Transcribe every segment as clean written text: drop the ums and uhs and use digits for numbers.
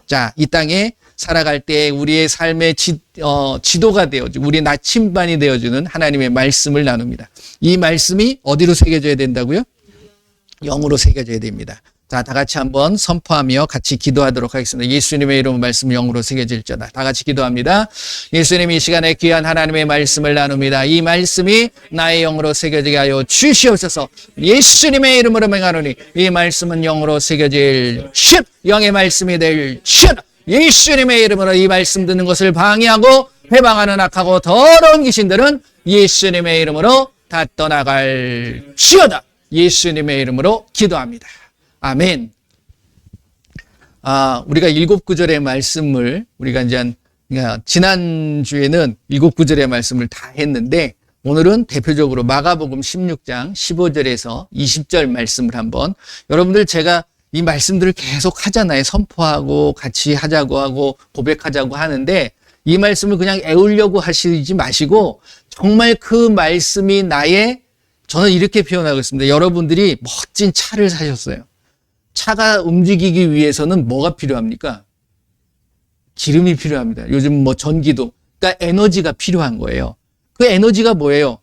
자, 이 땅에 살아갈 때 우리의 삶의 지도가 되어주고 우리의 나침반이 되어주는 하나님의 말씀을 나눕니다. 이 말씀이 어디로 새겨져야 된다고요? 영으로 새겨져야 됩니다. 자, 다 같이 한번 선포하며 같이 기도하도록 하겠습니다. 예수님의 이름 말씀 영으로 새겨질지어다. 다 같이 기도합니다. 예수님, 이 시간에 귀한 하나님의 말씀을 나눕니다. 이 말씀이 나의 영으로 새겨지게 하여 주시옵소서. 예수님의 이름으로 명하노니 이 말씀은 영으로 새겨질 영의 말씀이 될 예수님의 이름으로 이 말씀 듣는 것을 방해하고 회방하는 악하고 더러운 귀신들은 예수님의 이름으로 다 떠나갈지어다. 예수님의 이름으로 기도합니다. 아멘. 우리가 7구절의 말씀을 우리가 이제 지난주에는 7구절의 말씀을 다 했는데 오늘은 대표적으로 마가복음 16장 15절에서 20절 말씀을 한번 여러분들 제가 이 말씀들을 계속 하잖아요. 선포하고 같이 하자고 하고 고백하자고 하는데 이 말씀을 그냥 애우려고 하시지 마시고 정말 그 말씀이 저는 이렇게 표현하고 있습니다. 여러분들이 멋진 차를 사셨어요. 차가 움직이기 위해서는 뭐가 필요합니까? 기름이 필요합니다. 요즘 전기도. 그러니까 에너지가 필요한 거예요. 그 에너지가 뭐예요?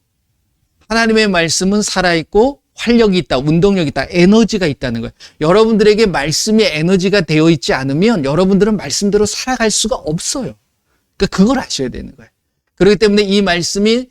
하나님의 말씀은 살아있고 활력이 있다, 운동력이 있다, 에너지가 있다는 거예요. 여러분들에게 말씀이 에너지가 되어 있지 않으면 여러분들은 말씀대로 살아갈 수가 없어요. 그러니까 그걸 아셔야 되는 거예요. 그렇기 때문에 이 말씀이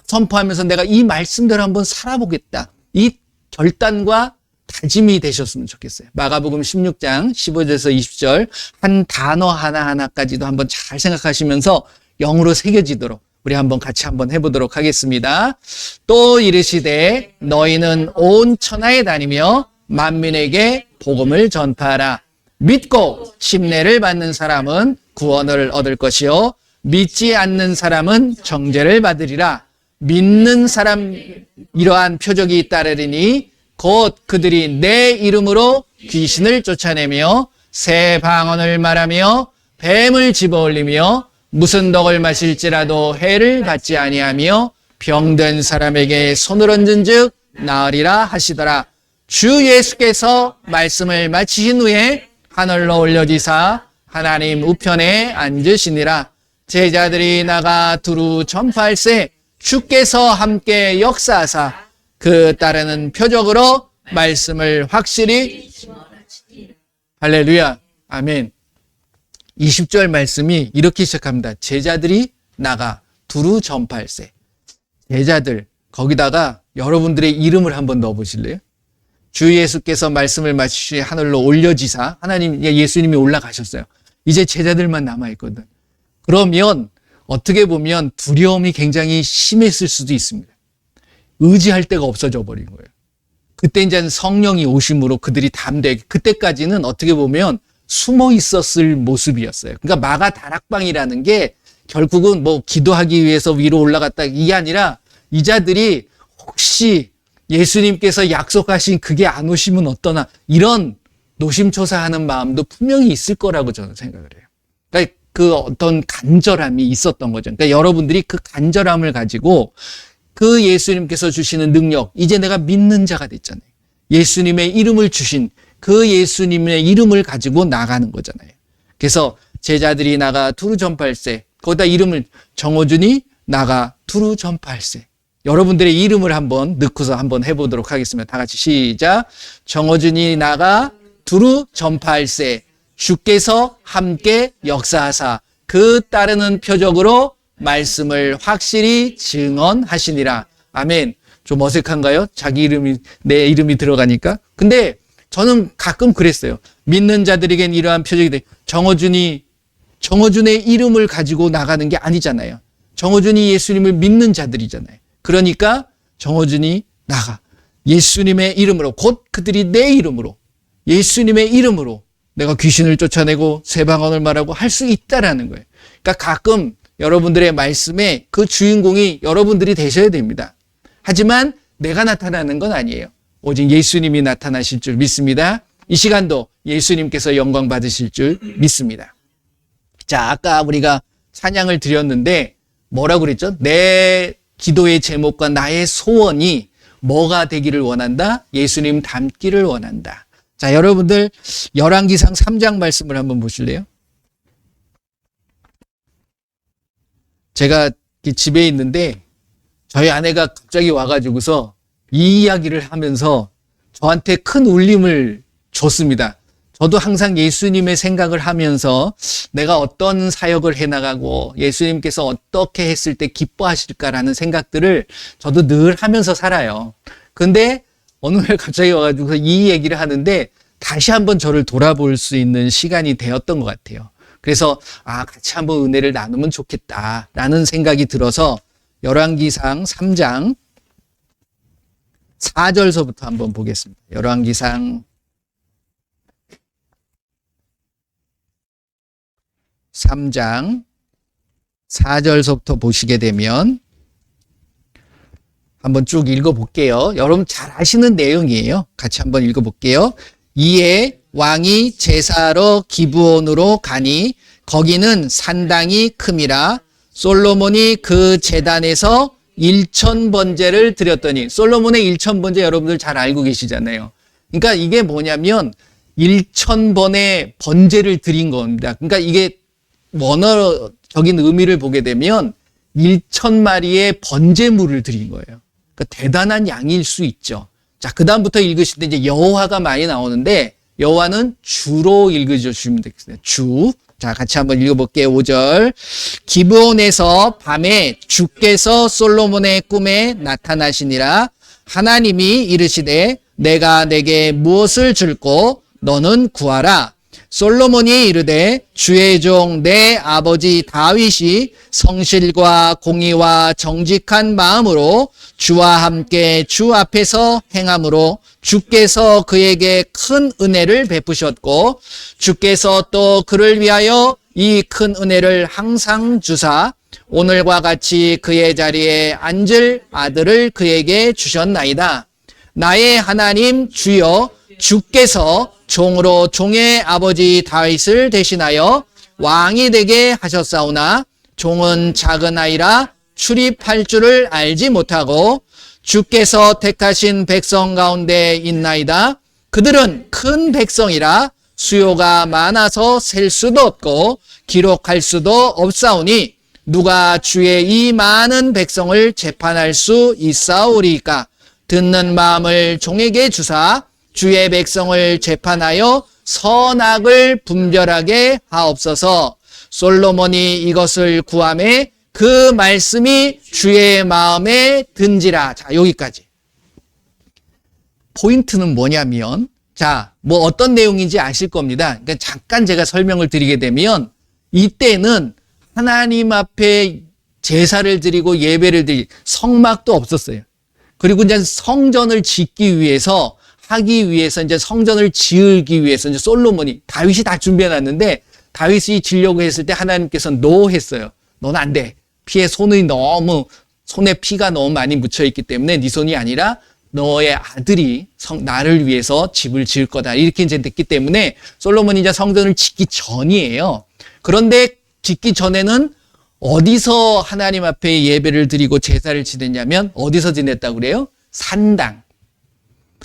선포하면서 내가 이 말씀대로 한번 살아보겠다. 이 결단과 다짐이 되셨으면 좋겠어요. 마가복음 16장 15절에서 20절 한 단어 하나하나까지도 한번 잘 생각하시면서 영으로 새겨지도록 우리 한번 같이 한번 해보도록 하겠습니다. 또 이르시되 너희는 온 천하에 다니며 만민에게 복음을 전파하라. 믿고 침례를 받는 사람은 구원을 얻을 것이요 믿지 않는 사람은 정죄를 받으리라. 믿는 사람 이러한 표적이 따르리니 곧 그들이 내 이름으로 귀신을 쫓아내며 새 방언을 말하며 뱀을 집어올리며 무슨 독을 마실지라도 해를 받지 아니하며 병든 사람에게 손을 얹은 즉 나으리라 하시더라. 주 예수께서 말씀을 마치신 후에 하늘로 올려지사 하나님 우편에 앉으시니라. 제자들이 나가 두루 전파할세 주께서 함께 역사하사 그 따르는 표적으로 말씀을 확실히 할렐루야 아멘. 20절 말씀이 이렇게 시작합니다. 제자들이 나가 두루 전파할세. 제자들 거기다가 여러분들의 이름을 한번 넣어보실래요? 주 예수께서 말씀을 마치시 하늘로 올려지사 하나님 예수님이 올라가셨어요. 이제 제자들만 남아있거든. 그러면 어떻게 보면 두려움이 굉장히 심했을 수도 있습니다. 의지할 데가 없어져 버린 거예요. 그때 이제 성령이 오심으로 그들이 담대하게 그때까지는 어떻게 보면 숨어 있었을 모습이었어요. 그러니까 마가 다락방이라는 게 결국은 기도하기 위해서 위로 올라갔다 이게 아니라 이 자들이 혹시 예수님께서 약속하신 그게 안 오시면 어떠나 이런 노심초사하는 마음도 분명히 있을 거라고 저는 생각을 해요. 그러니까 그 어떤 간절함이 있었던 거죠. 그러니까 여러분들이 그 간절함을 가지고 그 예수님께서 주시는 능력, 이제 내가 믿는 자가 됐잖아요. 예수님의 이름을 주신 그 예수님의 이름을 가지고 나가는 거잖아요. 그래서 제자들이 나가 두루 전파할세. 거기다 이름을 정호준이 나가 두루 전파할세. 여러분들의 이름을 한번 넣고서 한번 해보도록 하겠습니다. 다 같이 시작. 정호준이 나가 두루 전파할세. 주께서 함께 역사하사 그 따르는 표적으로 말씀을 확실히 증언하시니라. 아멘. 좀 어색한가요? 내 이름이 들어가니까. 근데 저는 가끔 그랬어요. 믿는 자들에겐 이러한 표적이 돼. 정호준의 이름을 가지고 나가는 게 아니잖아요. 정호준이 예수님을 믿는 자들이잖아요. 그러니까 정호준이 나가. 예수님의 이름으로, 곧 그들이 내 이름으로, 예수님의 이름으로 내가 귀신을 쫓아내고 새 방언을 말하고 할 수 있다라는 거예요. 그러니까 가끔 여러분들의 말씀에 그 주인공이 여러분들이 되셔야 됩니다. 하지만 내가 나타나는 건 아니에요. 오직 예수님이 나타나실 줄 믿습니다. 이 시간도 예수님께서 영광 받으실 줄 믿습니다. 자, 아까 우리가 찬양을 드렸는데 뭐라고 그랬죠? 내 기도의 제목과 나의 소원이 뭐가 되기를 원한다? 예수님 닮기를 원한다. 자, 여러분들 열왕기상 3장 말씀을 한번 보실래요? 제가 집에 있는데 저희 아내가 갑자기 와가지고서 이 이야기를 하면서 저한테 큰 울림을 줬습니다. 저도 항상 예수님의 생각을 하면서 내가 어떤 사역을 해나가고 예수님께서 어떻게 했을 때 기뻐하실까라는 생각들을 저도 늘 하면서 살아요. 근데 어느 날 갑자기 와가지고 이 얘기를 하는데 다시 한번 저를 돌아볼 수 있는 시간이 되었던 것 같아요. 그래서 같이 한번 은혜를 나누면 좋겠다라는 생각이 들어서 열왕기상 3장 4절서부터 한번 보겠습니다. 열왕기상 3장 4절서부터 보시게 되면 한번 쭉 읽어볼게요. 여러분 잘 아시는 내용이에요. 같이 한번 읽어볼게요. 이에 왕이 제사하러 기브온으로 가니 거기는 산당이 큼이라 솔로몬이 그 제단에서 1000번제를 드렸더니, 솔로몬의 1000번제 여러분들 잘 알고 계시잖아요. 그러니까 이게 뭐냐면 1000번의 번제를 드린 겁니다. 그러니까 이게 원어적인 의미를 보게 되면 1000마리의 번제물을 드린 거예요. 그러니까 대단한 양일 수 있죠. 자, 그 다음부터 읽으실 때 이제 여호와가 많이 나오는데 여호와는 주로 읽어주시면 되겠어요. 주. 자, 같이 한번 읽어볼게요. 5절. 기브온에서 밤에 주께서 솔로몬의 꿈에 나타나시니라. 하나님이 이르시되 내가 내게 무엇을 줄꼬 너는 구하라. 솔로몬이 이르되 주의 종 내 아버지 다윗이 성실과 공의와 정직한 마음으로 주와 함께 주 앞에서 행함으로 주께서 그에게 큰 은혜를 베푸셨고 주께서 또 그를 위하여 이 큰 은혜를 항상 주사 오늘과 같이 그의 자리에 앉을 아들을 그에게 주셨나이다. 나의 하나님 주여 주께서 종으로 종의 아버지 다윗을 대신하여 왕이 되게 하셨사오나 종은 작은 아이라 출입할 줄을 알지 못하고 주께서 택하신 백성 가운데 있나이다. 그들은 큰 백성이라 수요가 많아서 셀 수도 없고 기록할 수도 없사오니 누가 주의 이 많은 백성을 재판할 수 있사오리까. 듣는 마음을 종에게 주사 주의 백성을 재판하여 선악을 분별하게 하옵소서. 솔로몬이 이것을 구하매 그 말씀이 주의 마음에 든지라. 자, 여기까지. 포인트는 뭐냐면, 자, 뭐 어떤 내용인지 아실 겁니다. 그러니까 잠깐 제가 설명을 드리게 되면, 이때는 하나님 앞에 제사를 드리고 예배를 드리고 성막도 없었어요. 그리고 이제 성전을 짓기 위해서 하기 위해서 이제 성전을 지으기 위해서 이제 솔로몬이 다윗이 다 준비해 놨는데 다윗이 지려고 했을 때 하나님께서 노 했어요. 너는 안 돼. 손에 피가 너무 많이 묻혀 있기 때문에 네 손이 아니라 너의 아들이 나를 위해서 집을 지을 거다. 이렇게 이제 됐기 때문에 솔로몬이 이제 성전을 짓기 전이에요. 그런데 짓기 전에는 어디서 하나님 앞에 예배를 드리고 제사를 지냈냐면 어디서 지냈다고 그래요? 산당.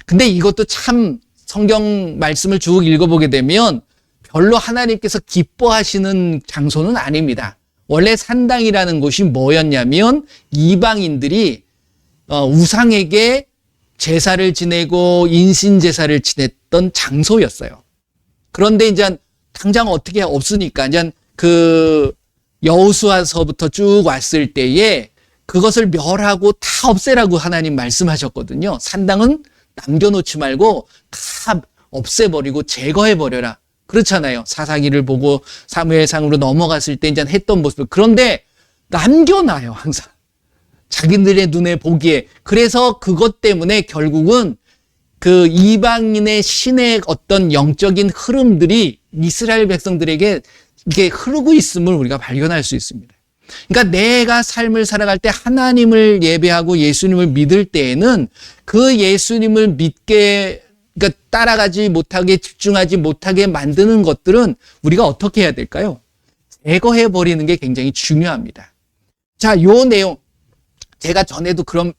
근데 이것도 참 성경 말씀을 쭉 읽어보게 되면 별로 하나님께서 기뻐하시는 장소는 아닙니다. 원래 산당이라는 곳이 뭐였냐면 이방인들이 우상에게 제사를 지내고 인신제사를 지냈던 장소였어요. 그런데 이제 당장 어떻게 없으니까 이제 그 여호수아서부터 쭉 왔을 때에 그것을 멸하고 다 없애라고 하나님 말씀하셨거든요. 산당은 남겨놓지 말고 다 없애버리고 제거해버려라. 그렇잖아요. 사사기를 보고 사무엘상으로 넘어갔을 때 이제 했던 모습. 그런데 남겨놔요, 항상. 자기들의 눈에 보기에. 그래서 그것 때문에 결국은 그 이방인의 신의 어떤 영적인 흐름들이 이스라엘 백성들에게 이게 흐르고 있음을 우리가 발견할 수 있습니다. 그러니까 내가 삶을 살아갈 때 하나님을 예배하고 예수님을 믿을 때에는 그 예수님을 믿게, 그러니까 따라가지 못하게, 집중하지 못하게 만드는 것들은 우리가 어떻게 해야 될까요? 제거해버리는 게 굉장히 중요합니다. 자, 요 내용, 제가 전에도 그런,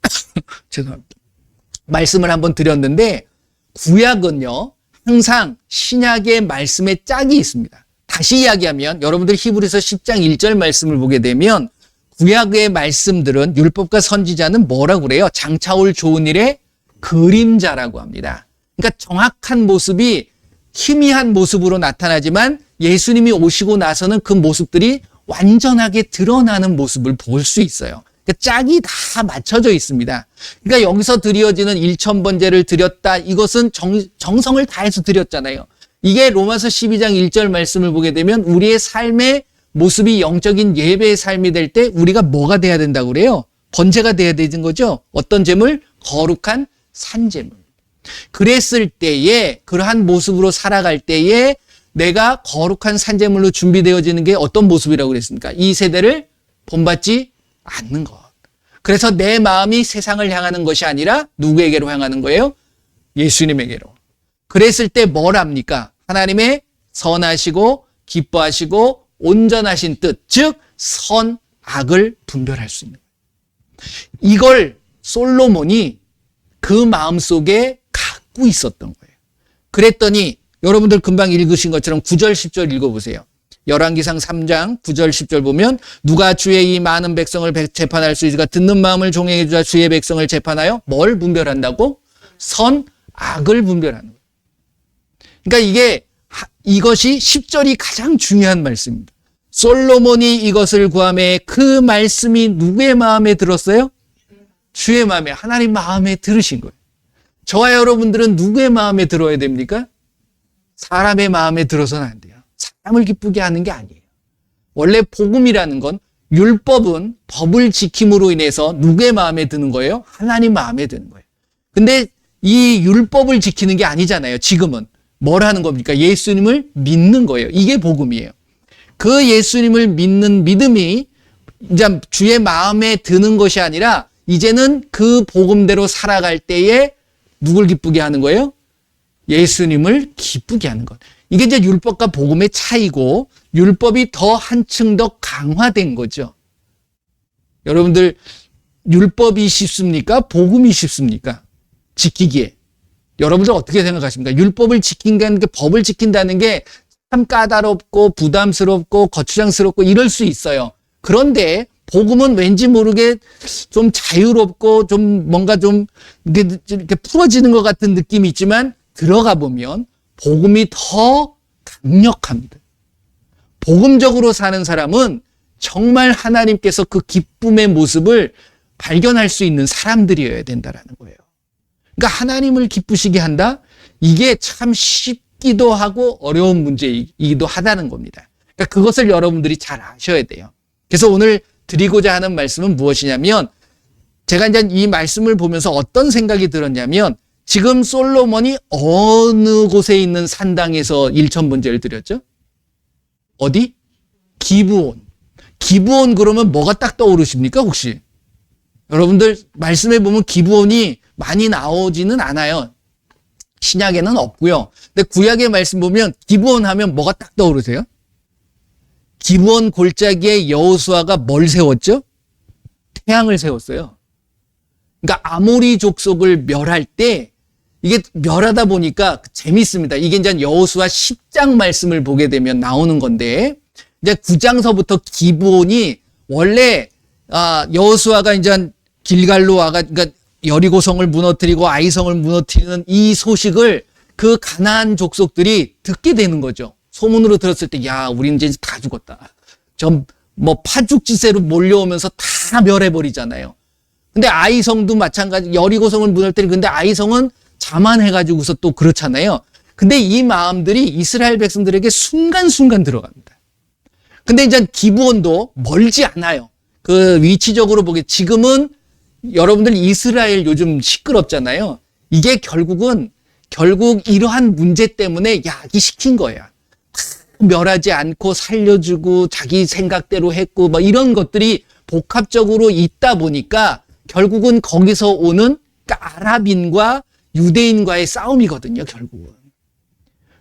죄송합니다. 말씀을 한번 드렸는데, 구약은요, 항상 신약의 말씀에 짝이 있습니다. 다시 이야기하면 여러분들 히브리서 10장 1절 말씀을 보게 되면 구약의 말씀들은 율법과 선지자는 뭐라고 그래요? 장차올 좋은 일의 그림자라고 합니다. 그러니까 정확한 모습이 희미한 모습으로 나타나지만 예수님이 오시고 나서는 그 모습들이 완전하게 드러나는 모습을 볼 수 있어요. 그러니까 짝이 다 맞춰져 있습니다. 그러니까 여기서 드려지는 1000번제를 드렸다. 이것은 정성을 다해서 드렸잖아요. 이게 로마서 12장 1절 말씀을 보게 되면 우리의 삶의 모습이 영적인 예배의 삶이 될 때 우리가 뭐가 돼야 된다고 그래요? 번제가 돼야 되는 거죠. 어떤 제물? 거룩한 산제물. 그랬을 때에 그러한 모습으로 살아갈 때에 내가 거룩한 산제물로 준비되어지는 게 어떤 모습이라고 그랬습니까? 이 세대를 본받지 않는 것. 그래서 내 마음이 세상을 향하는 것이 아니라 누구에게로 향하는 거예요? 예수님에게로. 그랬을 때 뭘 합니까? 하나님의 선하시고 기뻐하시고 온전하신 뜻, 즉 선, 악을 분별할 수 있는 거예요. 이걸 솔로몬이 그 마음속에 갖고 있었던 거예요. 그랬더니 여러분들 금방 읽으신 것처럼 9절 10절 읽어보세요. 열왕기상 3장 9절 10절 보면 누가 주의 이 많은 백성을 재판할 수 있을까? 듣는 마음을 종행해 주자. 주의 백성을 재판하여 뭘 분별한다고? 선, 악을 분별하는 거예요. 그러니까 이것이 10절이 가장 중요한 말씀입니다. 솔로몬이 이것을 구하매 그 말씀이 누구의 마음에 들었어요? 주의 마음에, 하나님 마음에 들으신 거예요. 저와 여러분들은 누구의 마음에 들어야 됩니까? 사람의 마음에 들어서는 안 돼요. 사람을 기쁘게 하는 게 아니에요. 원래 복음이라는 건 율법은 법을 지킴으로 인해서 누구의 마음에 드는 거예요? 하나님 마음에 드는 거예요. 근데 이 율법을 지키는 게 아니잖아요. 지금은. 뭘 하는 겁니까? 예수님을 믿는 거예요. 이게 복음이에요. 그 예수님을 믿는 믿음이 이제 주의 마음에 드는 것이 아니라 이제는 그 복음대로 살아갈 때에 누굴 기쁘게 하는 거예요? 예수님을 기쁘게 하는 것. 이게 이제 율법과 복음의 차이고 율법이 더 한층 더 강화된 거죠. 여러분들 율법이 쉽습니까? 복음이 쉽습니까? 지키기에. 여러분들 어떻게 생각하십니까? 율법을 지킨다는 게, 법을 지킨다는 게 참 까다롭고 부담스럽고 거추장스럽고 이럴 수 있어요. 그런데 복음은 왠지 모르게 좀 자유롭고 좀 뭔가 좀 이렇게 풀어지는 것 같은 느낌이 있지만 들어가 보면 복음이 더 강력합니다. 복음적으로 사는 사람은 정말 하나님께서 그 기쁨의 모습을 발견할 수 있는 사람들이어야 된다라는 거예요. 그러니까 하나님을 기쁘시게 한다? 이게 참 쉽기도 하고 어려운 문제이기도 하다는 겁니다. 그러니까 그것을 여러분들이 잘 아셔야 돼요. 그래서 오늘 드리고자 하는 말씀은 무엇이냐면 제가 이제 이 말씀을 보면서 어떤 생각이 들었냐면 지금 솔로몬이 어느 곳에 있는 산당에서 1000번제를 드렸죠? 어디? 기브온. 기브온 그러면 뭐가 딱 떠오르십니까 혹시? 여러분들 말씀에 보면 기브온이 많이 나오지는 않아요. 신약에는 없고요. 근데 구약의 말씀 보면 기브온 하면 뭐가 딱 떠오르세요? 기브온 골짜기에 여호수아가 뭘 세웠죠? 태양을 세웠어요. 그러니까 아모리 족속을 멸할 때 이게 멸하다 보니까 재밌습니다. 이게 이제 여호수아 10장 말씀을 보게 되면 나오는 건데 이제 9장서부터 기브온이 원래 여호수아가 이제 길갈로 와가 그러니까 여리고성을 무너뜨리고 아이성을 무너뜨리는 이 소식을 그 가나안 족속들이 듣게 되는 거죠. 소문으로 들었을 때, 야, 우리 이제 다 죽었다. 파죽지세로 몰려오면서 다 멸해버리잖아요. 근데 아이성도 마찬가지, 여리고성을 무너뜨리고, 근데 아이성은 자만해가지고서 또 그렇잖아요. 근데 이 마음들이 이스라엘 백성들에게 순간순간 들어갑니다. 근데 이제 기브온도 멀지 않아요. 그 위치적으로 보게, 지금은 여러분들 이스라엘 요즘 시끄럽잖아요. 이게 결국 이러한 문제 때문에 야기시킨 거야. 멸하지 않고 살려주고 자기 생각대로 했고 이런 것들이 복합적으로 있다 보니까 결국은 거기서 오는 그러니까 아랍인과 유대인과의 싸움이거든요, 결국은.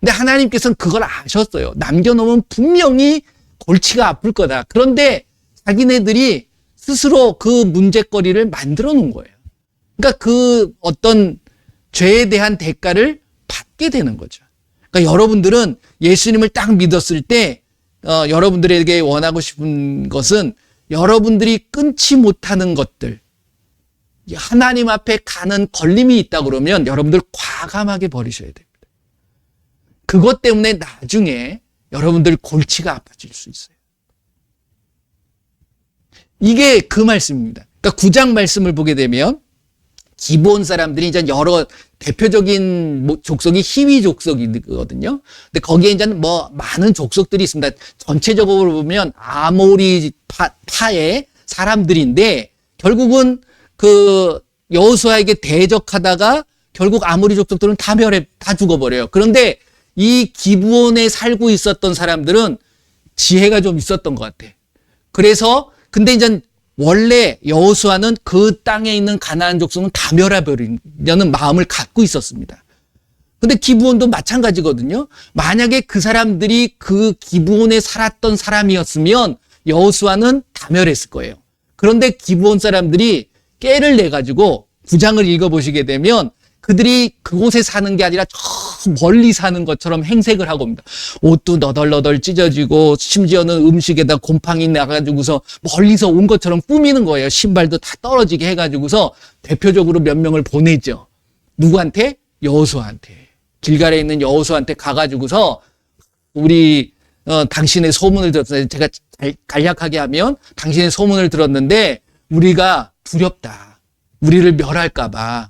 근데 하나님께서는 그걸 아셨어요. 남겨놓으면 분명히 골치가 아플 거다. 그런데 자기네들이 스스로 그 문제거리를 만들어 놓은 거예요. 그러니까 그 어떤 죄에 대한 대가를 받게 되는 거죠. 그러니까 여러분들은 예수님을 딱 믿었을 때 여러분들에게 원하고 싶은 것은 여러분들이 끊지 못하는 것들, 하나님 앞에 가는 걸림이 있다 그러면 여러분들 과감하게 버리셔야 됩니다. 그것 때문에 나중에 여러분들 골치가 아파질 수 있어요. 이게 그 말씀입니다. 그러니까 9장 말씀을 보게 되면 기브온 사람들이 이제 여러 대표적인 족속이 히위 족속이거든요. 근데 거기에 이제 뭐 많은 족속들이 있습니다. 전체적으로 보면 아모리 파의 사람들인데 결국은 그 여호수아에게 대적하다가 결국 아모리 족속들은 다 죽어버려요. 그런데 이 기브온에 살고 있었던 사람들은 지혜가 좀 있었던 것 같아. 그래서 근데 이제 원래 여호수아는 그 땅에 있는 가나안 족속은 다 멸해버리려는 마음을 갖고 있었습니다. 근데 기브온도 마찬가지거든요. 만약에 그 사람들이 그 기브온에 살았던 사람이었으면 여호수아는 다 멸했을 거예요. 그런데 기브온 사람들이 깨를 내가지고 9장을 읽어보시게 되면 그들이 그곳에 사는 게 아니라 저 멀리 사는 것처럼 행색을 하고 옵니다. 옷도 너덜너덜 찢어지고 심지어는 음식에다 곰팡이 나가지고서 멀리서 온 것처럼 꾸미는 거예요. 신발도 다 떨어지게 해가지고서 대표적으로 몇 명을 보내죠. 누구한테? 여호수아한테. 길갈에 있는 여호수아한테 가가지고서 우리 당신의 소문을 들었어요. 제가 간략하게 하면 당신의 소문을 들었는데 우리가 두렵다. 우리를 멸할까 봐.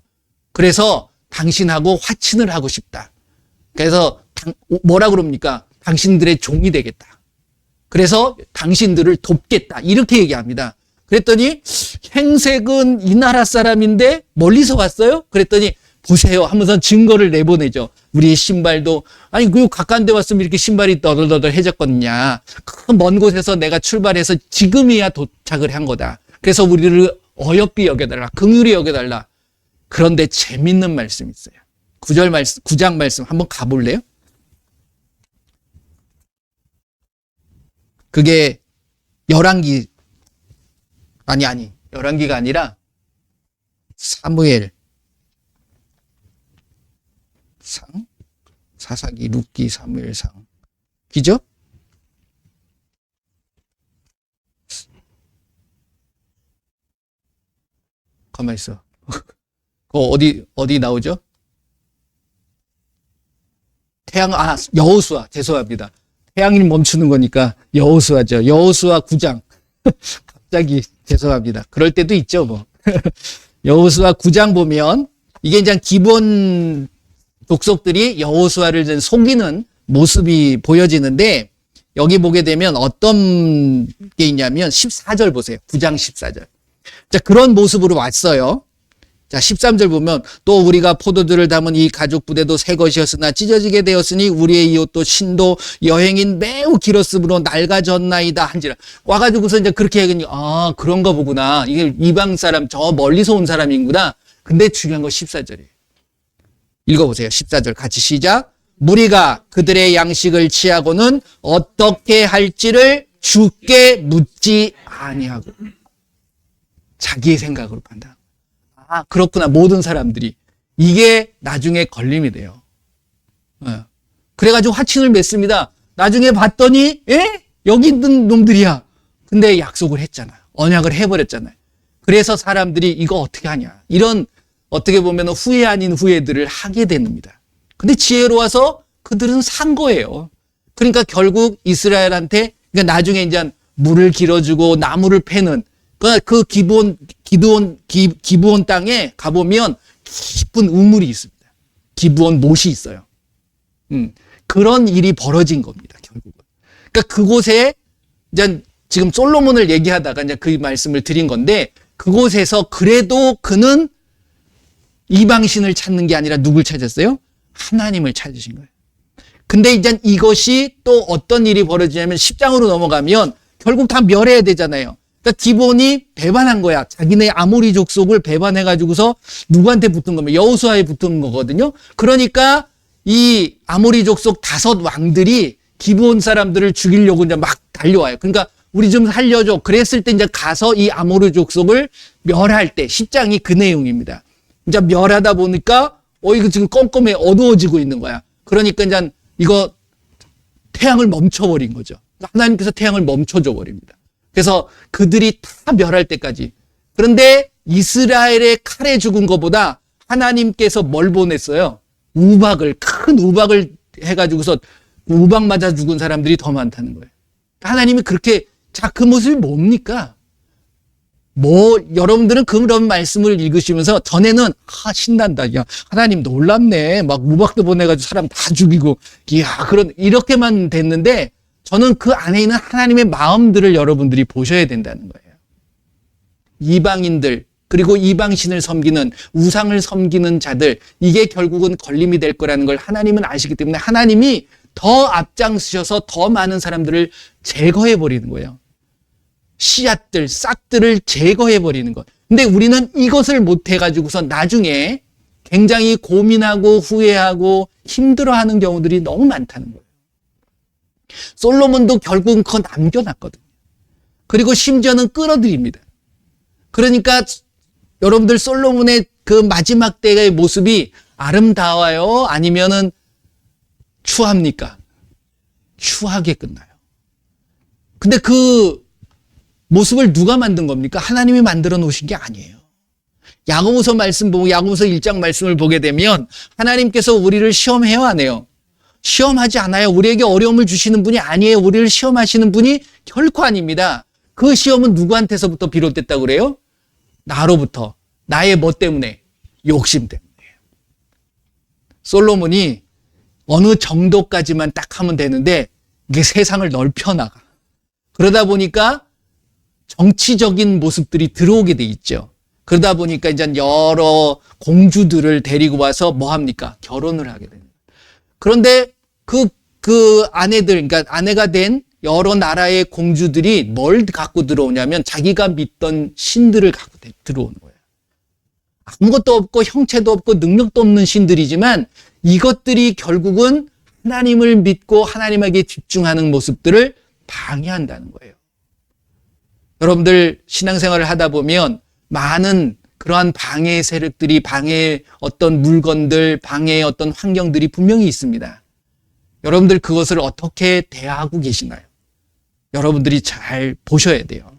그래서 당신하고 화친을 하고 싶다. 그래서 뭐라 그럽니까? 당신들의 종이 되겠다. 그래서 당신들을 돕겠다. 이렇게 얘기합니다. 그랬더니 행색은 이 나라 사람인데 멀리서 왔어요? 그랬더니 보세요 하면서 증거를 내보내죠. 우리의 신발도 아니 그 가까운 데 왔으면 이렇게 신발이 너덜너덜해졌거든요. 그 먼 곳에서 내가 출발해서 지금이야 도착을 한 거다. 그래서 우리를 어여삐 여겨달라. 긍휼히 여겨달라. 그런데 재밌는 말씀이 있어요. 9장 말씀 한번 가볼래요? 그게 열왕기 열왕기가 아니라 사무엘 상? 사사기, 룻기, 사무엘상 기죠? 가만히 있어. 어디 나오죠? 여호수아, 죄송합니다. 태양이 멈추는 거니까 여호수아죠. 여호수아 9장. 갑자기 죄송합니다. 그럴 때도 있죠, 뭐. 여호수아 9장 보면 이게 이제 기본 족속들이 여호수아를 속이는 모습이 보여지는데 여기 보게 되면 어떤 게 있냐면 14절 보세요. 9장 14절. 자, 그런 모습으로 왔어요. 자, 13절 보면 또 우리가 포도주를 담은 이 가죽 부대도 새 것이었으나 찢어지게 되었으니 우리의 이 옷도 신도 여행인 매우 길었으므로 낡아졌나이다 한지라. 와가지고서 이제 그렇게 얘기하니 그런가 보구나. 이게 이방 사람 저 멀리서 온 사람이구나. 근데 중요한 거 14절이에요. 읽어보세요. 14절 같이 시작. 무리가 그들의 양식을 취하고는 어떻게 할지를 주께 묻지 아니하고 자기의 생각으로 판단. 그렇구나. 모든 사람들이. 이게 나중에 걸림이 돼요. 그래가지고 화친을 맺습니다. 나중에 봤더니, 여기 있는 놈들이야. 근데 약속을 했잖아요. 언약을 해버렸잖아요. 그래서 사람들이 이거 어떻게 하냐. 이런, 어떻게 보면 후회 아닌 후회들을 하게 됩니다. 근데 지혜로워서 그들은 산 거예요. 그러니까 결국 이스라엘한테, 그러니까 나중에 이제 물을 길어주고 나무를 패는 그 기브온 땅에 가보면 깊은 우물이 있습니다. 기브온 못이 있어요. 그런 일이 벌어진 겁니다, 결국은. 그러니까 그곳에, 이제 지금 솔로몬을 얘기하다가 이제 그 말씀을 드린 건데, 그곳에서 그래도 그는 이방신을 찾는 게 아니라 누굴 찾았어요? 하나님을 찾으신 거예요. 근데 이제 이것이 또 어떤 일이 벌어지냐면 10장으로 넘어가면 결국 다 멸해야 되잖아요. 그러니까 기본이 배반한 거야. 자기네 아모리 족속을 배반해가지고서 누구한테 붙은 거면 여호수아에 붙은 거거든요. 그러니까 이 아모리 족속 5 왕들이 기브온 사람들을 죽이려고 이제 막 달려와요. 그러니까 우리 좀 살려줘. 그랬을 때 이제 가서 이 아모리 족속을 멸할 때 10장이 그 내용입니다. 이제 멸하다 보니까 이거 지금 껌껌해 어두워지고 있는 거야. 그러니까 이제 이거 태양을 멈춰버린 거죠. 하나님께서 태양을 멈춰줘 버립니다. 그래서 그들이 다 멸할 때까지. 그런데 이스라엘의 칼에 죽은 것보다 하나님께서 뭘 보냈어요? 큰 우박을 해가지고서 우박 맞아 죽은 사람들이 더 많다는 거예요. 하나님이 그렇게, 자, 그 모습이 뭡니까? 여러분들은 그런 말씀을 읽으시면서 전에는, 신난다. 야, 하나님 놀랍네. 막 우박도 보내가지고 사람 다 죽이고, 이렇게만 됐는데, 저는 그 안에 있는 하나님의 마음들을 여러분들이 보셔야 된다는 거예요. 이방인들, 그리고 이방신을 섬기는, 우상을 섬기는 자들, 이게 결국은 걸림이 될 거라는 걸 하나님은 아시기 때문에 하나님이 더 앞장서셔서 더 많은 사람들을 제거해버리는 거예요. 씨앗들, 싹들을 제거해버리는 것. 근데 우리는 이것을 못해가지고서 나중에 굉장히 고민하고 후회하고 힘들어하는 경우들이 너무 많다는 거예요. 솔로몬도 결국은 그거 남겨놨거든요. 그리고 심지어는 끌어들입니다. 그러니까 여러분들 솔로몬의 그 마지막 때의 모습이 아름다워요? 아니면은 추합니까? 추하게 끝나요. 근데 그 모습을 누가 만든 겁니까? 하나님이 만들어 놓으신 게 아니에요. 야고보서 말씀 보고 야고보서 1장 말씀을 보게 되면 하나님께서 우리를 시험해요, 안 해요? 시험하지 않아요. 우리에게 어려움을 주시는 분이 아니에요. 우리를 시험하시는 분이 결코 아닙니다. 그 시험은 누구한테서부터 비롯됐다고 그래요? 나로부터. 나의 뭐 때문에? 욕심 때문에. 솔로몬이 어느 정도까지만 딱 하면 되는데 이게 세상을 넓혀나가. 그러다 보니까 정치적인 모습들이 들어오게 돼 있죠. 그러다 보니까 이제 여러 공주들을 데리고 와서 뭐 합니까? 결혼을 하게 됩니다. 그런데 그 아내들, 그러니까 아내가 된 여러 나라의 공주들이 뭘 갖고 들어오냐면 자기가 믿던 신들을 갖고 들어오는 거예요. 아무것도 없고 형체도 없고 능력도 없는 신들이지만 이것들이 결국은 하나님을 믿고 하나님에게 집중하는 모습들을 방해한다는 거예요. 여러분들 신앙생활을 하다 보면 많은 그러한 방해 세력들이, 방해 어떤 물건들, 방해 어떤 환경들이 분명히 있습니다. 여러분들 그것을 어떻게 대하고 계시나요? 여러분들이 잘 보셔야 돼요.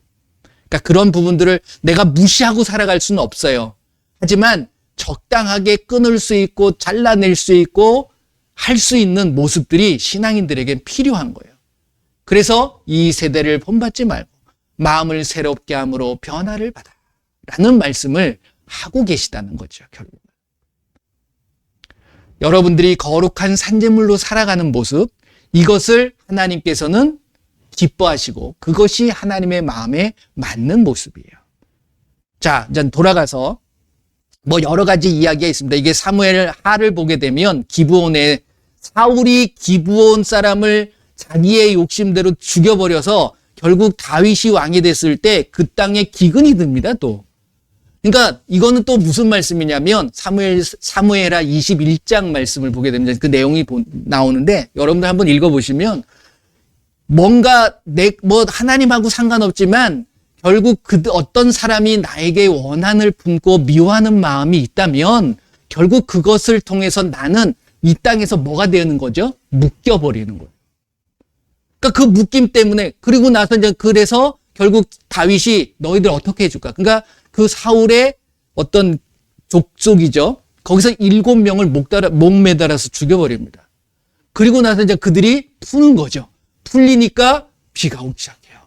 그러니까 그런 부분들을 내가 무시하고 살아갈 수는 없어요. 하지만 적당하게 끊을 수 있고 잘라낼 수 있고 할 수 있는 모습들이 신앙인들에게 필요한 거예요. 그래서 이 세대를 본받지 말고 마음을 새롭게 함으로 변화를 받아 라는 말씀을 하고 계시다는 거죠, 결국. 여러분들이 거룩한 산재물로 살아가는 모습, 이것을 하나님께서는 기뻐하시고 그것이 하나님의 마음에 맞는 모습이에요. 자, 이제 돌아가서 뭐 여러 가지 이야기가 있습니다. 이게 사무엘 하를 보게 되면 기브온에 사울이 기브온 사람을 자기의 욕심대로 죽여버려서 결국 다윗이 왕이 됐을 때 그 땅에 기근이 듭니다, 또. 그러니까 이거는 또 무슨 말씀이냐면 사무엘하 21장 말씀을 보게 됩니다. 그 내용이 나오는데 여러분들 한번 읽어보시면 뭔가 하나님하고 상관없지만 결국 어떤 사람이 나에게 원한을 품고 미워하는 마음이 있다면 결국 그것을 통해서 나는 이 땅에서 뭐가 되는 거죠? 묶여버리는 거예요. 그러니까 그 묶임 때문에, 그리고 나서 이제 그래서 결국 다윗이 너희들 어떻게 해줄까? 그러니까 그 사울의 어떤 족속이죠. 거기서 7명을 목매달아서 죽여버립니다. 그리고 나서 이제 그들이 푸는 거죠. 풀리니까 비가 오기 시작해요.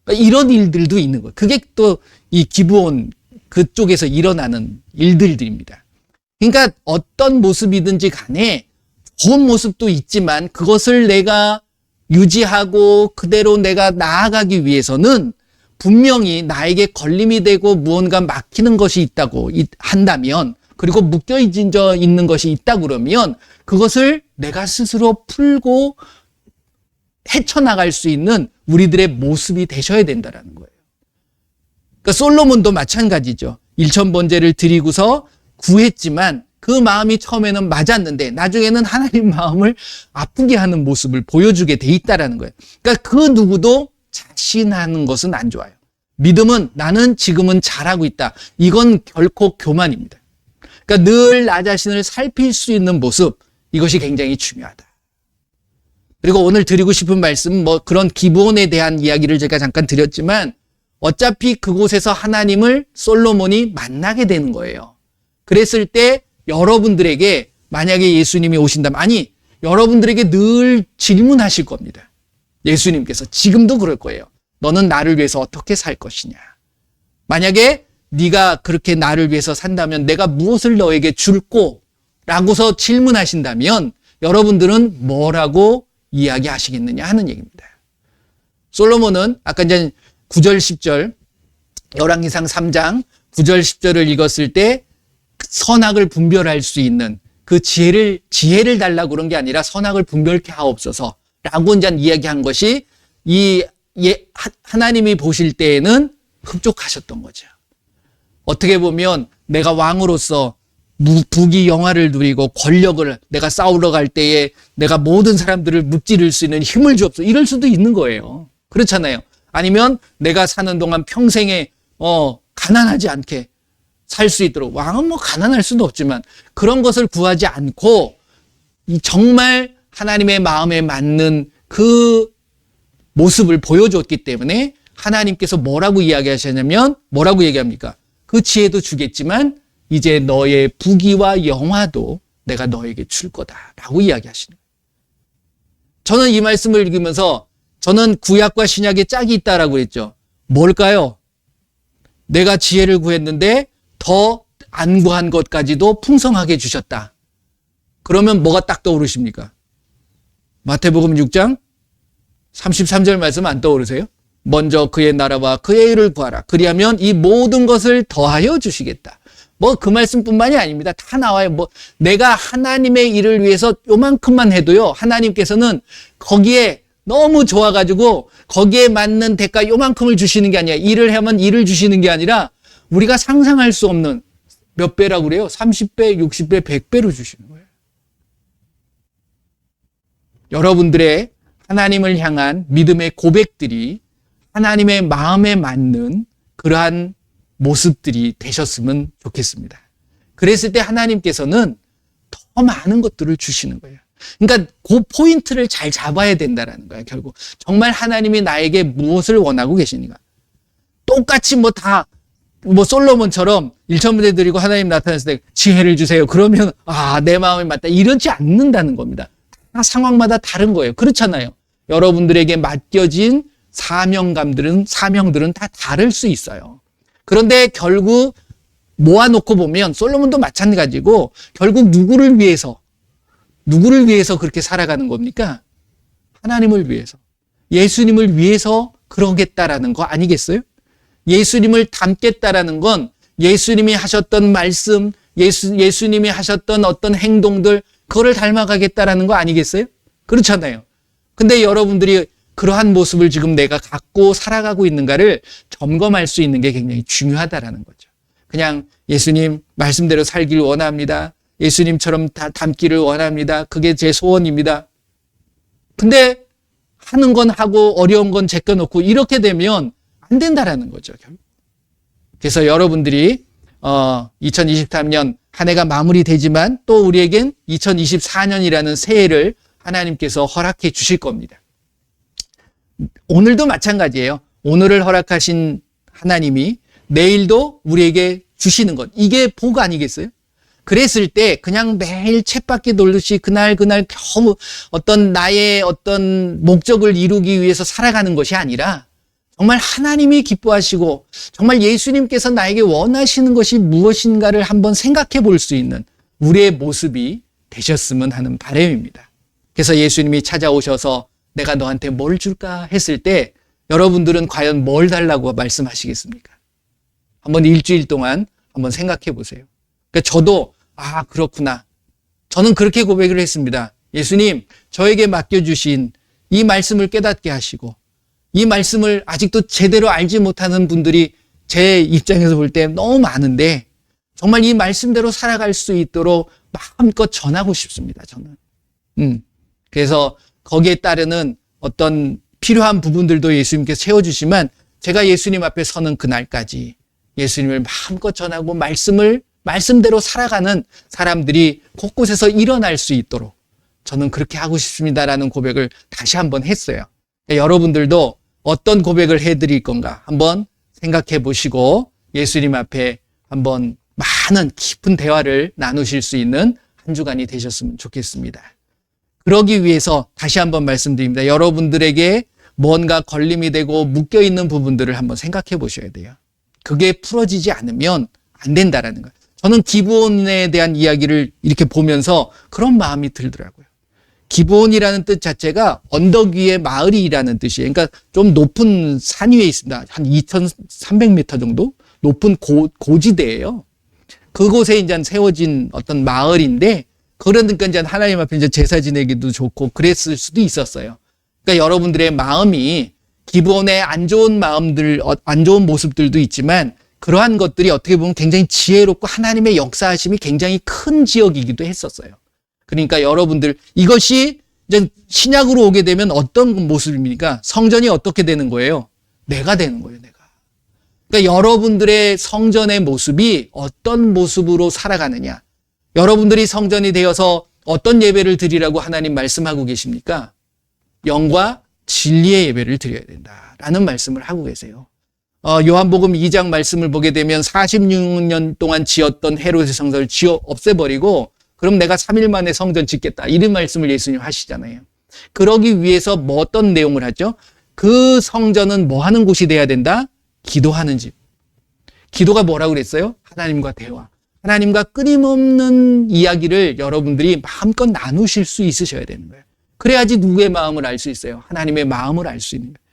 그러니까 이런 일들도 있는 거예요. 그게 또 이 기브온 그쪽에서 일어나는 일들입니다. 그러니까 어떤 모습이든지 간에 좋은 모습도 있지만 그것을 내가 유지하고 그대로 내가 나아가기 위해서는 분명히 나에게 걸림이 되고 무언가 막히는 것이 있다고 한다면, 그리고 묶여 있는 것이 있다 그러면 그것을 내가 스스로 풀고 헤쳐나갈 수 있는 우리들의 모습이 되셔야 된다는 거예요. 그러니까 솔로몬도 마찬가지죠. 1000번제를 드리고서 구했지만 그 마음이 처음에는 맞았는데 나중에는 하나님 마음을 아프게 하는 모습을 보여주게 돼 있다는 거예요. 그러니까 그 누구도 자신하는 것은 안 좋아요. 믿음은 나는 지금은 잘하고 있다. 이건 결코 교만입니다. 그러니까 늘 나 자신을 살필 수 있는 모습, 이것이 굉장히 중요하다. 그리고 오늘 드리고 싶은 말씀은 뭐 그런 기본에 대한 이야기를 제가 잠깐 드렸지만 어차피 그곳에서 하나님을 솔로몬이 만나게 되는 거예요. 그랬을 때 여러분들에게 만약에 예수님이 오신다면, 아니, 여러분들에게 늘 질문하실 겁니다. 예수님께서 지금도 그럴 거예요. 너는 나를 위해서 어떻게 살 것이냐. 만약에 네가 그렇게 나를 위해서 산다면 내가 무엇을 너에게 줄꼬? 라고서 질문하신다면 여러분들은 뭐라고 이야기하시겠느냐 하는 얘기입니다. 솔로몬은 아까 이제 9절 10절 열왕기상 3장 9절 10절을 읽었을 때 선악을 분별할 수 있는 그 지혜를 달라고 그런 게 아니라 선악을 분별케 하옵소서 라고 이제 이야기한 것이 하나님이 보실 때에는 흡족하셨던 거죠. 어떻게 보면 내가 왕으로서 부귀 영화를 누리고 권력을 내가 싸우러 갈 때에 내가 모든 사람들을 무찌를 수 있는 힘을 주옵소서 이럴 수도 있는 거예요. 그렇잖아요. 아니면 내가 사는 동안 평생에 가난하지 않게 살 수 있도록, 왕은 뭐 가난할 수도 없지만 그런 것을 구하지 않고 정말 하나님의 마음에 맞는 그 모습을 보여줬기 때문에 하나님께서 뭐라고 이야기하셨냐면 뭐라고 얘기합니까? 그 지혜도 주겠지만 이제 너의 부귀와 영화도 내가 너에게 줄 거다라고 이야기하시는 거예요. 저는 이 말씀을 읽으면서 저는 구약과 신약에 짝이 있다라고 했죠. 뭘까요? 내가 지혜를 구했는데 더 안 구한 것까지도 풍성하게 주셨다. 그러면 뭐가 딱 떠오르십니까? 마태복음 6장 33절 말씀 안 떠오르세요? 먼저 그의 나라와 그의 의를 구하라. 그리하면 이 모든 것을 더하여 주시겠다. 뭐 그 말씀뿐만이 아닙니다. 다 나와요. 뭐 내가 하나님의 일을 위해서 요만큼만 해도요. 하나님께서는 거기에 너무 좋아가지고 거기에 맞는 대가 요만큼을 주시는 게 아니라 일을 하면 일을 주시는 게 아니라 우리가 상상할 수 없는 몇 배라고 그래요? 30배, 60배, 100배로 주시는 거예요. 여러분들의 하나님을 향한 믿음의 고백들이 하나님의 마음에 맞는 그러한 모습들이 되셨으면 좋겠습니다. 그랬을 때 하나님께서는 더 많은 것들을 주시는 거예요. 그러니까 그 포인트를 잘 잡아야 된다는 거예요. 결국 정말 하나님이 나에게 무엇을 원하고 계시는가. 똑같이 뭐 솔로몬처럼 1,000문제 드리고 하나님 나타났을 때 지혜를 주세요. 그러면 내 마음에 맞다. 이렇지 않는다는 겁니다. 다 상황마다 다른 거예요. 그렇잖아요. 여러분들에게 맡겨진 사명들은 다 다를 수 있어요. 그런데 결국 모아놓고 보면 솔로몬도 마찬가지고 결국 누구를 위해서 그렇게 살아가는 겁니까? 하나님을 위해서. 예수님을 위해서 그러겠다라는 거 아니겠어요? 예수님을 닮겠다라는 건 예수님이 하셨던 말씀, 예수님이 하셨던 어떤 행동들, 그거를 닮아가겠다라는 거 아니겠어요? 그렇잖아요. 근데 여러분들이 그러한 모습을 지금 내가 갖고 살아가고 있는가를 점검할 수 있는 게 굉장히 중요하다라는 거죠. 그냥 예수님 말씀대로 살길 원합니다. 예수님처럼 닮기를 원합니다. 그게 제 소원입니다. 근데 하는 건 하고 어려운 건 제껴놓고 이렇게 되면 안 된다라는 거죠. 그래서 여러분들이 2023년 한 해가 마무리되지만 또 우리에겐 2024년이라는 새해를 하나님께서 허락해 주실 겁니다. 오늘도 마찬가지예요. 오늘을 허락하신 하나님이 내일도 우리에게 주시는 것. 이게 복 아니겠어요? 그랬을 때 그냥 매일 쳇바퀴 돌듯이 그날 겨우 나의 어떤 목적을 이루기 위해서 살아가는 것이 아니라 정말 하나님이 기뻐하시고 정말 예수님께서 나에게 원하시는 것이 무엇인가를 한번 생각해 볼 수 있는 우리의 모습이 되셨으면 하는 바람입니다. 그래서 예수님이 찾아오셔서 내가 너한테 뭘 줄까 했을 때 여러분들은 과연 뭘 달라고 말씀하시겠습니까? 한번 일주일 동안 한번 생각해 보세요. 그러니까 저도 그렇구나. 저는 그렇게 고백을 했습니다. 예수님, 저에게 맡겨주신 이 말씀을 깨닫게 하시고 이 말씀을 아직도 제대로 알지 못하는 분들이 제 입장에서 볼 때 너무 많은데 정말 이 말씀대로 살아갈 수 있도록 마음껏 전하고 싶습니다. 저는. 그래서 거기에 따르는 어떤 필요한 부분들도 예수님께서 채워주시면 제가 예수님 앞에 서는 그날까지 예수님을 마음껏 전하고 말씀대로 살아가는 사람들이 곳곳에서 일어날 수 있도록 저는 그렇게 하고 싶습니다라는 고백을 다시 한번 했어요. 그러니까 여러분들도 어떤 고백을 해드릴 건가 한번 생각해 보시고 예수님 앞에 한번 많은 깊은 대화를 나누실 수 있는 한 주간이 되셨으면 좋겠습니다. 그러기 위해서 다시 한번 말씀드립니다. 여러분들에게 뭔가 걸림이 되고 묶여있는 부분들을 한번 생각해 보셔야 돼요. 그게 풀어지지 않으면 안 된다라는 거예요. 저는 기브온에 대한 이야기를 이렇게 보면서 그런 마음이 들더라고요. 기브온이라는 뜻 자체가 언덕 위의 마을이라는 뜻이에요. 그러니까 좀 높은 산 위에 있습니다. 한 2,300m 정도 높은 고지대예요. 그곳에 이제 세워진 어떤 마을인데 그러니까 이제 하나님 앞에 이제 제사 지내기도 좋고 그랬을 수도 있었어요. 그러니까 여러분들의 마음이 기브온의 안 좋은 마음들, 안 좋은 모습들도 있지만 그러한 것들이 어떻게 보면 굉장히 지혜롭고 하나님의 역사하심이 굉장히 큰 지역이기도 했었어요. 그러니까 여러분들 이것이 이제 신약으로 오게 되면 어떤 모습입니까? 성전이 어떻게 되는 거예요? 내가 되는 거예요, 내가. 그러니까 여러분들의 성전의 모습이 어떤 모습으로 살아가느냐? 여러분들이 성전이 되어서 어떤 예배를 드리라고 하나님 말씀하고 계십니까? 영과 진리의 예배를 드려야 된다라는 말씀을 하고 계세요. 요한복음 2장 말씀을 보게 되면 46년 동안 지었던 헤롯의 성전을 없애버리고 그럼 내가 3일 만에 성전 짓겠다. 이런 말씀을 예수님 하시잖아요. 그러기 위해서 뭐 어떤 내용을 하죠? 그 성전은 뭐 하는 곳이 돼야 된다? 기도하는 집. 기도가 뭐라고 그랬어요? 하나님과 대화. 하나님과 끊임없는 이야기를 여러분들이 마음껏 나누실 수 있으셔야 되는 거예요. 그래야지 누구의 마음을 알 수 있어요. 하나님의 마음을 알 수 있는 거예요.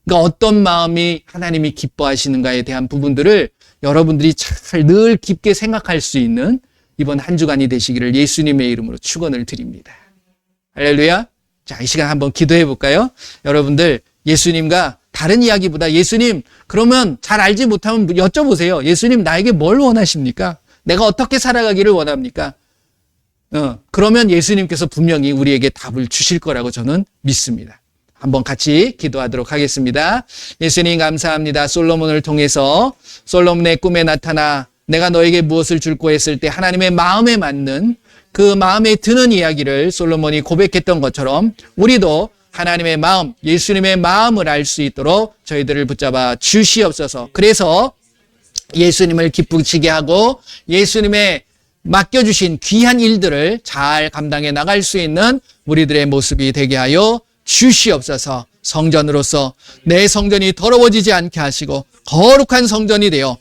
그러니까 어떤 마음이 하나님이 기뻐하시는가에 대한 부분들을 여러분들이 잘 늘 깊게 생각할 수 있는 이번 한 주간이 되시기를 예수님의 이름으로 축원을 드립니다. 할렐루야. 자, 이 시간 한번 기도해 볼까요? 여러분들 예수님과 다른 이야기보다 예수님 그러면 잘 알지 못하면 여쭤보세요. 예수님 나에게 뭘 원하십니까? 내가 어떻게 살아가기를 원합니까? 그러면 예수님께서 분명히 우리에게 답을 주실 거라고 저는 믿습니다. 한번 같이 기도하도록 하겠습니다. 예수님 감사합니다. 솔로몬을 통해서 솔로몬의 꿈에 나타나 내가 너에게 무엇을 줄고 했을 때 하나님의 마음에 맞는 그 마음에 드는 이야기를 솔로몬이 고백했던 것처럼 우리도 하나님의 마음, 예수님의 마음을 알 수 있도록 저희들을 붙잡아 주시옵소서. 그래서 예수님을 기쁘시게 하고 예수님의 맡겨주신 귀한 일들을 잘 감당해 나갈 수 있는 우리들의 모습이 되게 하여 주시옵소서. 성전으로서 내 성전이 더러워지지 않게 하시고 거룩한 성전이 되어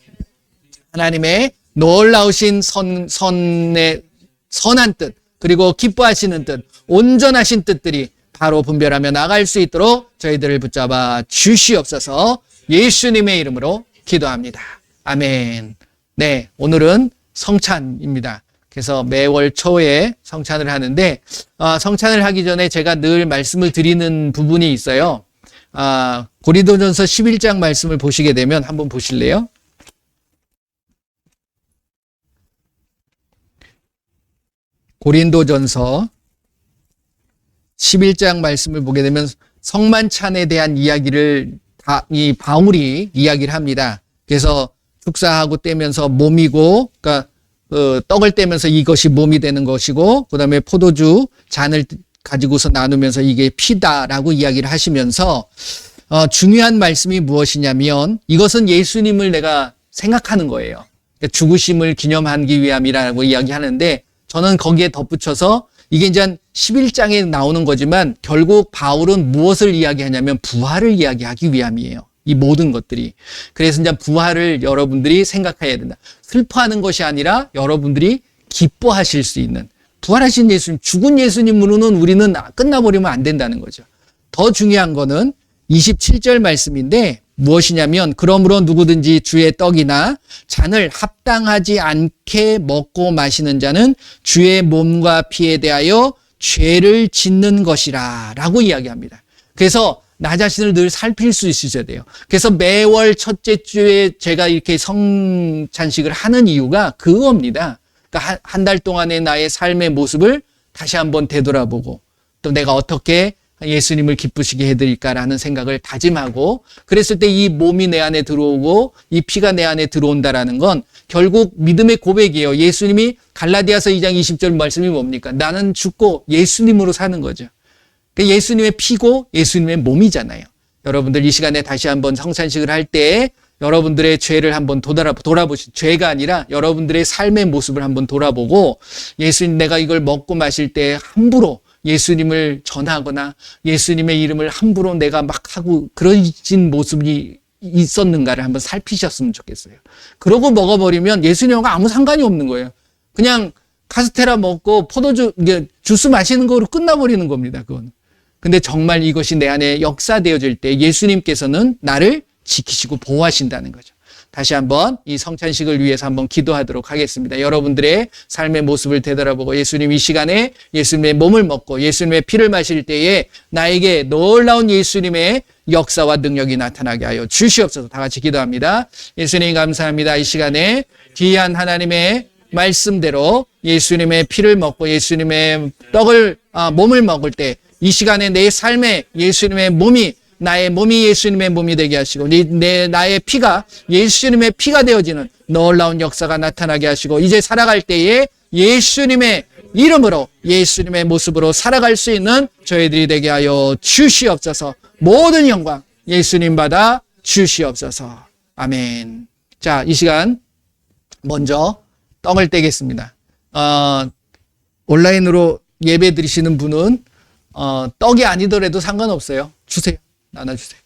하나님의 놀라우신 선한 뜻 그리고 기뻐하시는 뜻 온전하신 뜻들이 바로 분별하며 나갈 수 있도록 저희들을 붙잡아 주시옵소서. 예수님의 이름으로 기도합니다. 아멘. 네, 오늘은 성찬입니다. 그래서 매월 초에 성찬을 하는데 성찬을 하기 전에 제가 늘 말씀을 드리는 부분이 있어요. 고린도전서 11장 말씀을 보시게 되면 한번 보실래요? 고린도전서 11장 말씀을 보게 되면 성만찬에 대한 이야기를 이 바울이 이야기를 합니다. 그래서 축사하고 떼면서 몸이고, 그러니까 떡을 떼면서 이것이 몸이 되는 것이고, 그 다음에 포도주 잔을 가지고서 나누면서 이게 피다라고 이야기를 하시면서 중요한 말씀이 무엇이냐면 이것은 예수님을 내가 생각하는 거예요. 그러니까 죽으심을 기념하기 위함이라고 이야기하는데 저는 거기에 덧붙여서 이게 이제 11장에 나오는 거지만 결국 바울은 무엇을 이야기하냐면 부활을 이야기하기 위함이에요. 이 모든 것들이. 그래서 이제 부활을 여러분들이 생각해야 된다. 슬퍼하는 것이 아니라 여러분들이 기뻐하실 수 있는 부활하신 예수님, 죽은 예수님으로는 우리는 끝나버리면 안 된다는 거죠. 더 중요한 거는 27절 말씀인데 무엇이냐면 그러므로 누구든지 주의 떡이나 잔을 합당하지 않게 먹고 마시는 자는 주의 몸과 피에 대하여 죄를 짓는 것이라 라고 이야기합니다. 그래서 나 자신을 늘 살필 수 있으셔야 돼요. 그래서 매월 첫째 주에 제가 이렇게 성찬식을 하는 이유가 그겁니다. 그러니까 한 달 동안의 나의 삶의 모습을 다시 한번 되돌아보고 또 내가 어떻게 예수님을 기쁘시게 해드릴까라는 생각을 다짐하고 그랬을 때 이 몸이 내 안에 들어오고 이 피가 내 안에 들어온다라는 건 결국 믿음의 고백이에요. 예수님이 갈라디아서 2장 20절 말씀이 뭡니까? 나는 죽고 예수님으로 사는 거죠. 예수님의 피고 예수님의 몸이잖아요. 여러분들 이 시간에 다시 한번 성찬식을 할 때 여러분들의 죄를 한번 돌아보시, 죄가 아니라 여러분들의 삶의 모습을 한번 돌아보고 예수님, 내가 이걸 먹고 마실 때 함부로 예수님을 전하거나 예수님의 이름을 함부로 내가 막 하고 그러진 모습이 있었는가를 한번 살피셨으면 좋겠어요. 그러고 먹어버리면 예수님과 아무 상관이 없는 거예요. 그냥 카스테라 먹고 포도주, 주스 마시는 거로 끝나버리는 겁니다. 그건. 근데 정말 이것이 내 안에 역사되어질 때 예수님께서는 나를 지키시고 보호하신다는 거죠. 다시 한번 이 성찬식을 위해서 한번 기도하도록 하겠습니다. 여러분들의 삶의 모습을 되돌아보고 예수님 이 시간에 예수님의 몸을 먹고 예수님의 피를 마실 때에 나에게 놀라운 예수님의 역사와 능력이 나타나게 하여 주시옵소서. 다 같이 기도합니다. 예수님 감사합니다. 이 시간에 귀한 하나님의 말씀대로 예수님의 피를 먹고 예수님의 몸을 먹을 때 이 시간에 내 삶에 예수님의 몸이, 나의 몸이 예수님의 몸이 되게 하시고 나의 피가 예수님의 피가 되어지는 놀라운 역사가 나타나게 하시고 이제 살아갈 때에 예수님의 이름으로 예수님의 모습으로 살아갈 수 있는 저희들이 되게 하여 주시옵소서. 모든 영광 예수님 받아 주시옵소서. 아멘. 자, 이 시간 먼저 떡을 떼겠습니다. 온라인으로 예배 드리시는 분은 떡이 아니더라도 상관없어요. 주세요. 나눠주세요.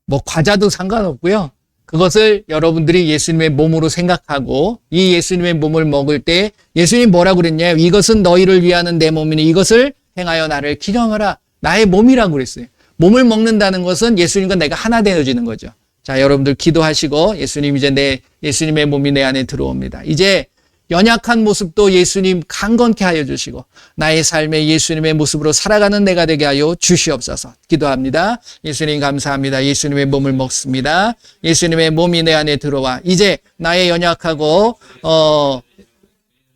뭐 과자도 상관없고요. 그것을 여러분들이 예수님의 몸으로 생각하고 이 예수님의 몸을 먹을 때 예수님 뭐라고 그랬냐요? 이것은 너희를 위하는 내 몸이니 이것을 행하여 나를 기념하라. 나의 몸이라고 그랬어요. 몸을 먹는다는 것은 예수님과 내가 하나 되어지는 거죠. 자, 여러분들 기도하시고 예수님 이제 예수님의 몸이 내 안에 들어옵니다. 이제 연약한 모습도 예수님 강건케 하여 주시고 나의 삶에 예수님의 모습으로 살아가는 내가 되게 하여 주시옵소서. 기도합니다. 예수님 감사합니다. 예수님의 몸을 먹습니다. 예수님의 몸이 내 안에 들어와 이제 나의 연약하고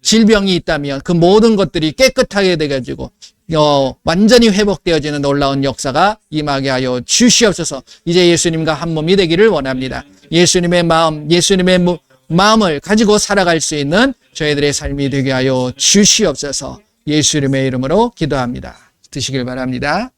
질병이 있다면 그 모든 것들이 깨끗하게 돼가지고 완전히 회복되어지는 놀라운 역사가 임하게 하여 주시옵소서. 이제 예수님과 한 몸이 되기를 원합니다. 예수님의 마음, 예수님의 마음을 가지고 살아갈 수 있는 저희들의 삶이 되게 하여 주시옵소서. 예수님의 이름으로 기도합니다. 드시길 바랍니다.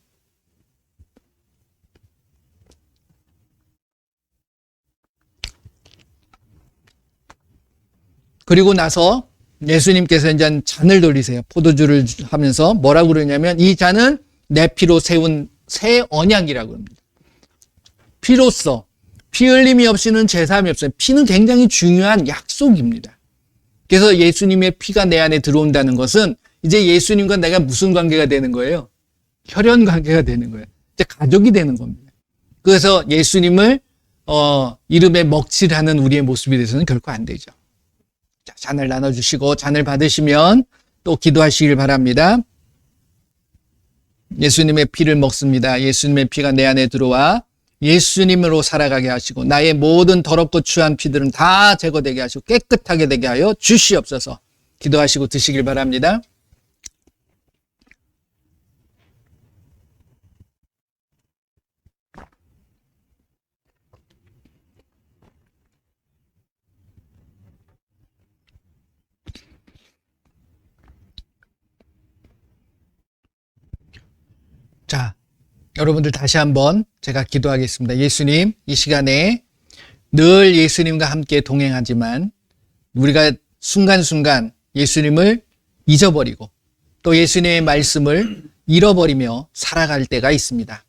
그리고 나서 예수님께서 이제 잔을 돌리세요. 포도주를 하면서 뭐라고 그러냐면 이 잔은 내 피로 세운 새 언약이라고 합니다. 피로써 피 흘림이 없이는 제사함이 없어요. 피는 굉장히 중요한 약속입니다. 그래서 예수님의 피가 내 안에 들어온다는 것은 이제 예수님과 내가 무슨 관계가 되는 거예요? 혈연 관계가 되는 거예요. 이제 가족이 되는 겁니다. 그래서 예수님을 이름에 먹칠하는 우리의 모습이 돼서는 결코 안 되죠. 자, 잔을 나눠주시고 잔을 받으시면 또 기도하시길 바랍니다. 예수님의 피를 먹습니다. 예수님의 피가 내 안에 들어와 예수님으로 살아가게 하시고 나의 모든 더럽고 추한 피들은 다 제거되게 하시고 깨끗하게 되게 하여 주시옵소서. 기도하시고 드시길 바랍니다. 자, 여러분들 다시 한번 제가 기도하겠습니다. 예수님, 이 시간에 늘 예수님과 함께 동행하지만 우리가 순간순간 예수님을 잊어버리고 또 예수님의 말씀을 잃어버리며 살아갈 때가 있습니다.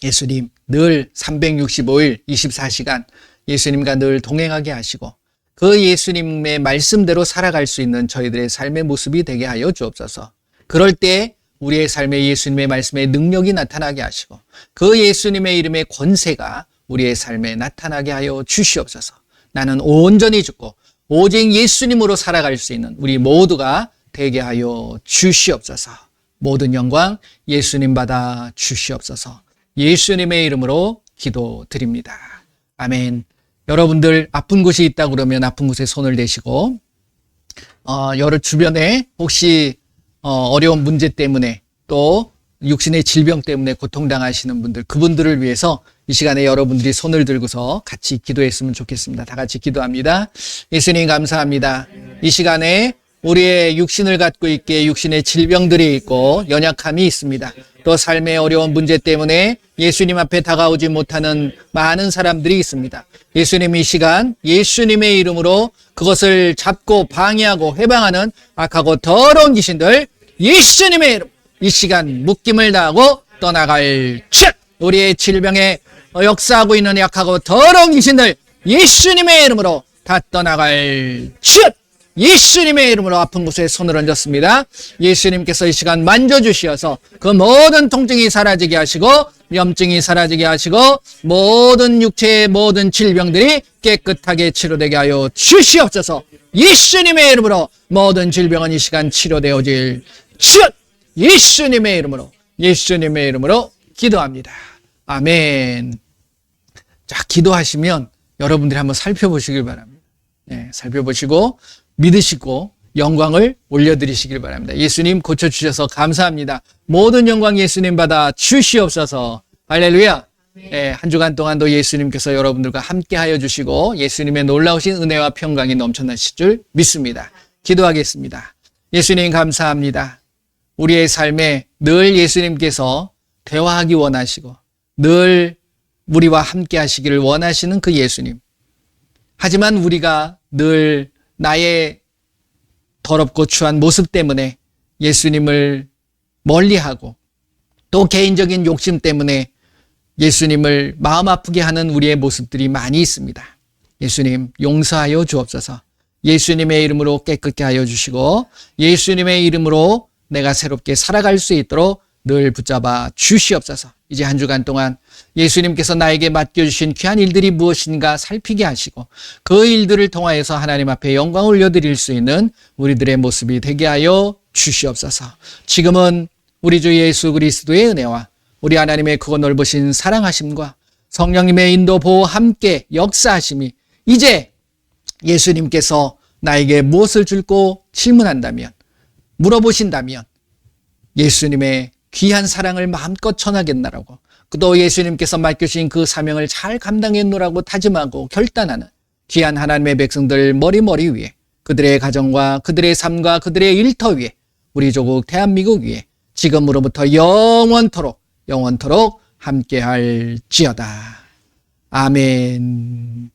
예수님, 늘 365일 24시간 예수님과 늘 동행하게 하시고 그 예수님의 말씀대로 살아갈 수 있는 저희들의 삶의 모습이 되게 하여 주옵소서. 그럴 때 우리의 삶에 예수님의 말씀의 능력이 나타나게 하시고 그 예수님의 이름의 권세가 우리의 삶에 나타나게 하여 주시옵소서. 나는 온전히 죽고 오직 예수님으로 살아갈 수 있는 우리 모두가 되게 하여 주시옵소서. 모든 영광 예수님 받아 주시옵소서. 예수님의 이름으로 기도드립니다. 아멘. 여러분들 아픈 곳이 있다 그러면 아픈 곳에 손을 대시고 여러 주변에 혹시 어려운 문제 때문에 또 육신의 질병 때문에 고통당하시는 분들, 그분들을 위해서 이 시간에 여러분들이 손을 들고서 같이 기도했으면 좋겠습니다. 다 같이 기도합니다. 예수님 감사합니다. 이 시간에 우리의 육신을 갖고 있기에 육신의 질병들이 있고 연약함이 있습니다. 또 삶의 어려운 문제 때문에 예수님 앞에 다가오지 못하는 많은 사람들이 있습니다. 예수님 이 시간 예수님의 이름으로 그것을 잡고 방해하고 해방하는 악하고 더러운 귀신들 예수님의 이름 이 시간 묶임을 당하고 떠나갈 즉 우리의 질병에 역사하고 있는 약하고 더러운 귀신들 예수님의 이름으로 다 떠나갈 즉 예수님의 이름으로 아픈 곳에 손을 얹었습니다. 예수님께서 이 시간 만져주시어서 그 모든 통증이 사라지게 하시고 염증이 사라지게 하시고 모든 육체의 모든 질병들이 깨끗하게 치료되게 하여 주시옵소서. 예수님의 이름으로 모든 질병은 이 시간 치료되어질 즉 예수님의 이름으로 기도합니다. 아멘. 자, 기도하시면 여러분들이 한번 살펴보시길 바랍니다. 네, 살펴보시고 믿으시고 영광을 올려드리시길 바랍니다. 예수님 고쳐주셔서 감사합니다. 모든 영광 예수님 받아 주시옵소서. 할렐루야. 네, 한 주간 동안도 예수님께서 여러분들과 함께하여 주시고 예수님의 놀라우신 은혜와 평강이 넘쳐나실 줄 믿습니다. 기도하겠습니다. 예수님 감사합니다. 우리의 삶에 늘 예수님께서 대화하기 원하시고 늘 우리와 함께 하시기를 원하시는 그 예수님. 하지만 우리가 늘 나의 더럽고 추한 모습 때문에 예수님을 멀리하고 또 개인적인 욕심 때문에 예수님을 마음 아프게 하는 우리의 모습들이 많이 있습니다. 예수님 용서하여 주옵소서. 예수님의 이름으로 깨끗게 하여 주시고 예수님의 이름으로 내가 새롭게 살아갈 수 있도록 늘 붙잡아 주시옵소서. 이제 한 주간 동안 예수님께서 나에게 맡겨주신 귀한 일들이 무엇인가 살피게 하시고 그 일들을 통하여서 하나님 앞에 영광을 올려드릴 수 있는 우리들의 모습이 되게 하여 주시옵소서. 지금은 우리 주 예수 그리스도의 은혜와 우리 하나님의 크고 넓으신 사랑하심과 성령님의 인도 보호 함께 역사하심이 이제 예수님께서 나에게 무엇을 줄고 질문한다면 물어보신다면 예수님의 귀한 사랑을 마음껏 전하겠나라고 또 예수님께서 맡겨주신 그 사명을 잘 감당했노라고 다짐하고 결단하는 귀한 하나님의 백성들 머리 위에 그들의 가정과 그들의 삶과 그들의 일터 위에 우리 조국 대한민국 위에 지금으로부터 영원토록 함께할지어다. 아멘.